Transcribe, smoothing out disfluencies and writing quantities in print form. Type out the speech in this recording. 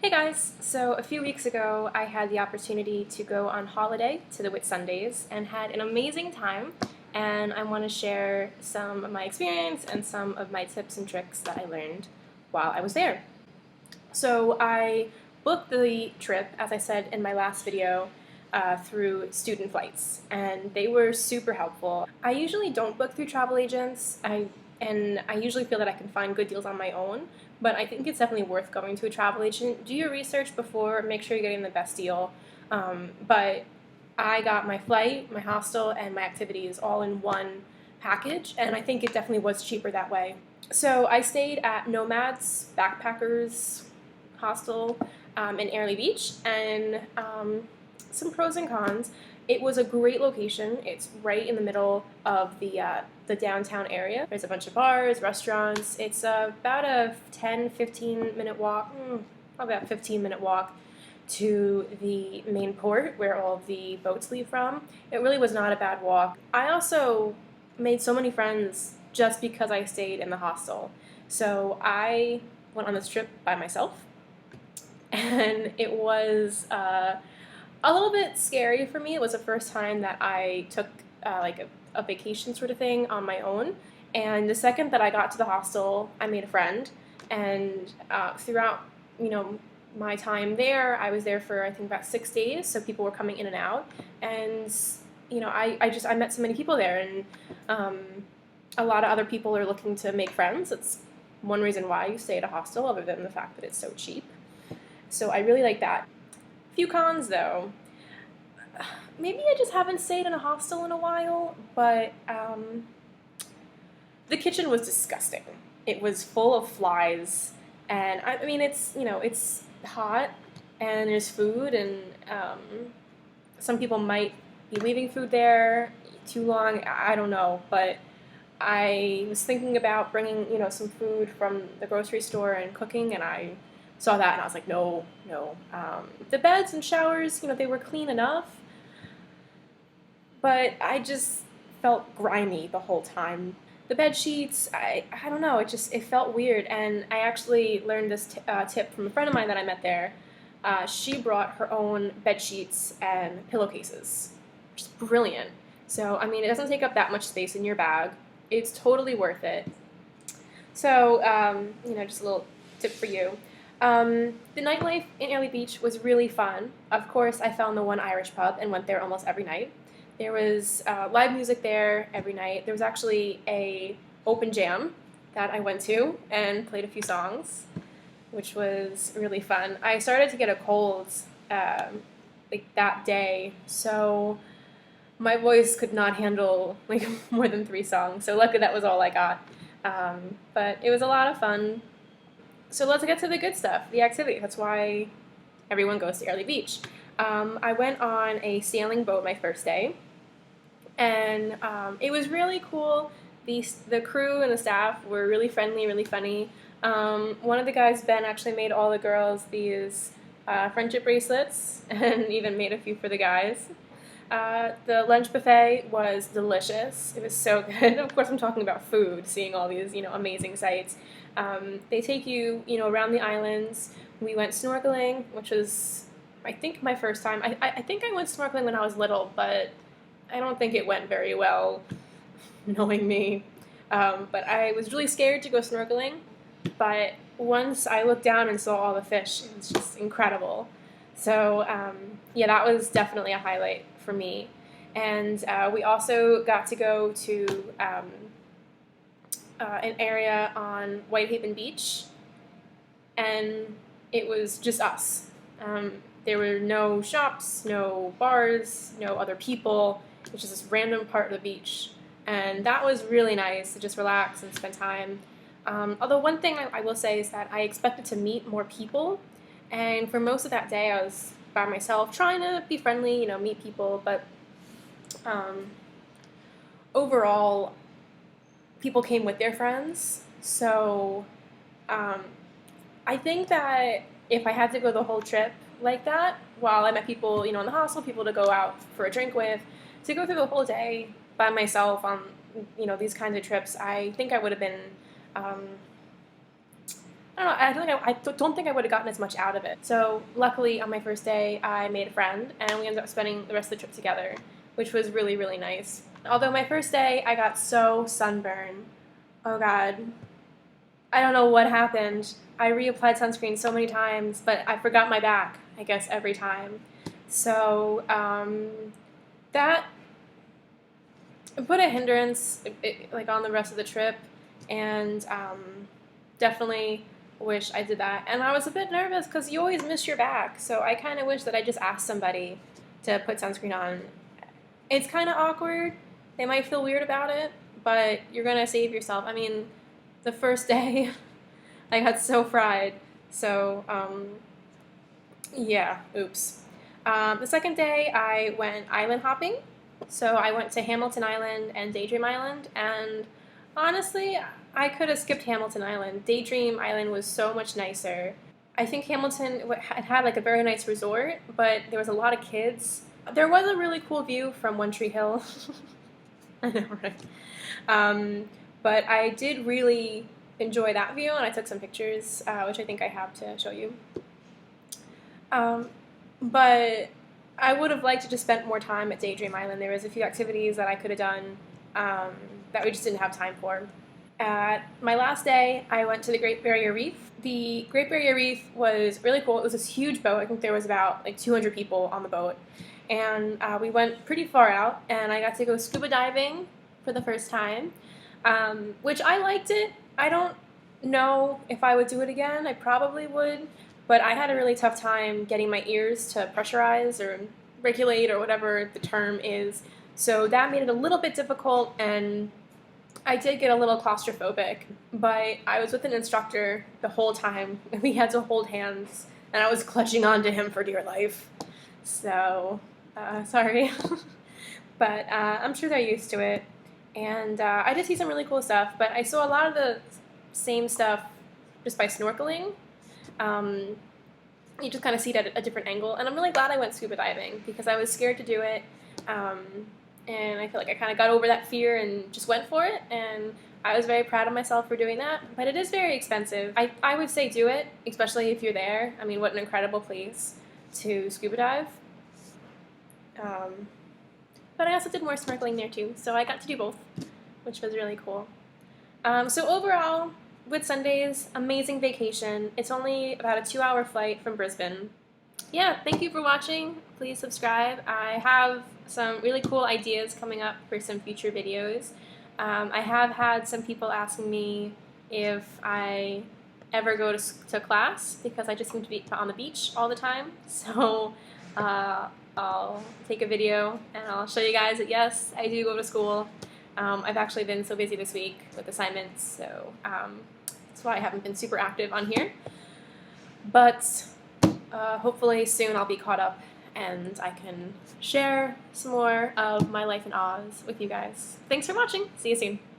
Hey guys! So a few weeks ago I had the opportunity to go on holiday to the Whitsundays and had an amazing time, and I want to share some of my experience and some of my tips and tricks that I learned while I was there. So I booked the trip, as I said in my last video, through student flights, and they were super helpful. I usually don't book through travel agents, and I usually feel that I can find good deals on my own, but I think it's definitely worth going to a travel agent. Do your research before, make sure you're getting the best deal. But I got my flight, my hostel, and my activities all in one package, and I think it definitely was cheaper that way. So I stayed at Nomads Backpackers Hostel in Airlie Beach, and some pros and cons. It was a great location. It's right in the middle of the downtown area. There's a bunch of bars, restaurants. It's about a 10-15 minute walk, probably about 15-minute walk to the main port where all of the boats leave from. It really was not a bad walk. I also made so many friends just because I stayed in the hostel. So I went on this trip by myself, and it was a little bit scary for me. It was the first time that I took like a vacation sort of thing on my own. And the second that I got to the hostel, I made a friend. And throughout, my time there, I was there for I think about 6 days. So people were coming in and out, and I met so many people there, and a lot of other people are looking to make friends. It's one reason why you stay at a hostel, other than the fact that it's so cheap. So I really like that. Few cons though. Maybe I just haven't stayed in a hostel in a while, but the kitchen was disgusting. It was full of flies, and I mean it's hot, and there's food, and some people might be leaving food there too long. I don't know, but I was thinking about bringing some food from the grocery store and cooking, and I saw that and I was like, no, no. The beds and showers, they were clean enough, but I just felt grimy the whole time. The bed sheets, I don't know, it felt weird, and I actually learned this tip from a friend of mine that I met there. She brought her own bed sheets and pillowcases, which is brilliant. So, I mean, it doesn't take up that much space in your bag. It's totally worth it. So, just a little tip for you. The nightlife in Airlie Beach was really fun. Of course, I found the one Irish pub and went there almost every night. There was live music there every night. There was actually a open jam that I went to and played a few songs, which was really fun. I started to get a cold like that day, so my voice could not handle like more than 3 songs. So luckily that was all I got. But it was a lot of fun. So let's get to the good stuff, the activity. That's why everyone goes to Airlie Beach. I went on a sailing boat my first day, and it was really cool. The crew and the staff were really friendly, really funny. One of the guys, Ben, actually made all the girls these friendship bracelets, and even made a few for the guys. The lunch buffet was delicious. It was so good. Of course, I'm talking about food, seeing all these, amazing sights. They take you, around the islands. We went snorkeling, which was, I think, my first time. I think I went snorkeling when I was little, but I don't think it went very well, knowing me. But I was really scared to go snorkeling. But once I looked down and saw all the fish, it was just incredible. So, yeah, that was definitely a highlight for me. And we also got to go to an area on Whitehaven Beach, and it was just us. There were no shops, no bars, no other people. It was just this random part of the beach, and that was really nice to just relax and spend time. Although one thing I will say is that I expected to meet more people, and for most of that day I was by myself, trying to be friendly, meet people, but overall, people came with their friends. So I think that if I had to go the whole trip like that, while I met people, in the hostel, people to go out for a drink with, to go through the whole day by myself on, these kinds of trips, I think I would have been I don't know. I feel like don't think I would have gotten as much out of it. So luckily, on my first day, I made a friend, and we ended up spending the rest of the trip together, which was really, really nice. Although my first day, I got so sunburned. Oh God, I don't know what happened. I reapplied sunscreen so many times, but I forgot my back, I guess, every time. So that put a hindrance like on the rest of the trip, and definitely wish I did that. And I was a bit nervous because you always miss your back, so I kind of wish that I just asked somebody to put sunscreen on. It's kind of awkward. They might feel weird about it, but you're gonna save yourself. I mean, the first day I got so fried. So yeah, oops. The second day I went island hopping. So I went to Hamilton Island and Daydream Island, and honestly, I could have skipped Hamilton Island. Daydream Island was so much nicer. I think Hamilton had like a very nice resort, but there was a lot of kids. There was a really cool view from One Tree Hill. I know, right? But I did really enjoy that view, and I took some pictures, which I think I have to show you. But I would have liked to just spend more time at Daydream Island. There was a few activities that I could have done that we just didn't have time for. My last day, I went to the Great Barrier Reef. The Great Barrier Reef was really cool. It was this huge boat. I think there was about like 200 people on the boat. And we went pretty far out, and I got to go scuba diving for the first time, which I liked it. I don't know if I would do it again. I probably would, but I had a really tough time getting my ears to pressurize or regulate or whatever the term is. So that made it a little bit difficult, and I did get a little claustrophobic, but I was with an instructor the whole time, and we had to hold hands, and I was clutching onto him for dear life. So, sorry. But I'm sure they're used to it. And I did see some really cool stuff, but I saw a lot of the same stuff just by snorkeling. You just kind of see it at a different angle. And I'm really glad I went scuba diving because I was scared to do it. And I feel like I kind of got over that fear and just went for it. And I was very proud of myself for doing that. But it is very expensive. I would say do it, especially if you're there. I mean, what an incredible place to scuba dive. But I also did more snorkeling there too, so I got to do both, which was really cool. So overall, Whitsundays, amazing vacation. It's only about a 2-hour flight from Brisbane. Yeah, thank you for watching. Please subscribe. I have some really cool ideas coming up for some future videos. I have had some people asking me if I ever go to class because I just seem to be on the beach all the time. So I'll take a video and I'll show you guys that yes, I do go to school. I've actually been so busy this week with assignments, so that's why I haven't been super active on here. But hopefully soon I'll be caught up and I can share some more of my life in Oz with you guys. Thanks for watching. See you soon.